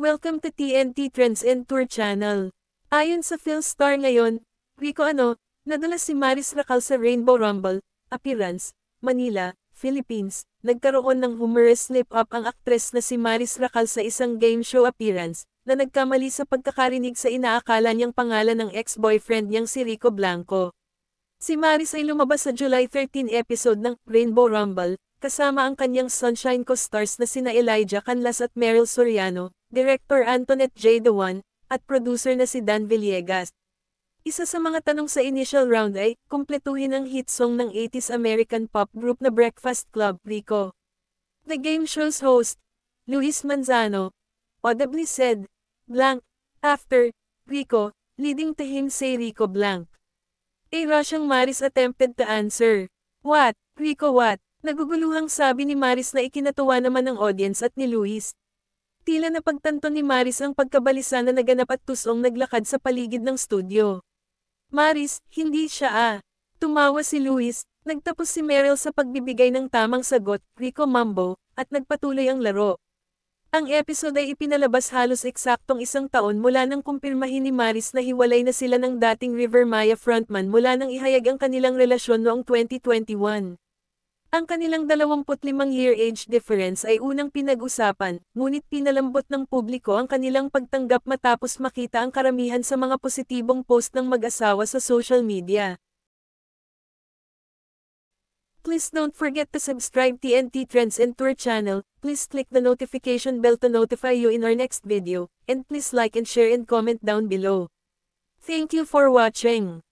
Welcome to TNT Trends and Tour Channel. Ayon sa PhilStar ngayon, Rico nadulas si Maris Racal sa Rainbow Rumble appearance, Manila, Philippines. Nagkaroon ng humorous slip-up ang aktres na si Maris Racal sa isang game show appearance, na nagkamali sa pagkakarinig sa inaakala niyang pangalan ng ex-boyfriend niyang si Rico Blanco. Si Maris ay lumabas sa July 13 episode ng Rainbow Rumble, kasama ang kanyang Sunshine co-stars na sina Elijah Canlas at Meryl Soriano, Director Antoinette J. Dewan, at producer na si Dan Villegas. Isa sa mga tanong sa initial round ay, kumpletuhin ang hit song ng 80s American pop group na Breakfast Club, Rico. The game show's host, Luis Manzano, audibly said, blank, after, Rico, leading to him say Rico blank. A Russiang Maris attempted to answer, "What, Rico what?" Naguguluhang sabi ni Maris na ikinatuwa naman ng audience at ni Luis. Tila napagtanto ni Maris ang pagkabalisa na naganap at tusong naglakad sa paligid ng studio. Maris, hindi siya Tumawa si Luis, nagtapos si Meryl sa pagbibigay ng tamang sagot, Rico Mambo, at nagpatuloy ang laro. Ang episode ay ipinalabas halos eksaktong isang taon mula nang kumpirmahin ni Maris na hiwalay na sila ng dating River Maya frontman mula nang ihayag ang kanilang relasyon noong 2021. Ang kanilang 25-year age difference ay unang pinag-usapan, ngunit pinalambot ng publiko ang kanilang pagtanggap matapos makita ang karamihan sa mga positibong post ng mag-asawa sa social media. Please don't forget to subscribe TNT Trends and Tour channel, please click the notification bell to notify you in our next video, and please like and share and comment down below. Thank you for watching.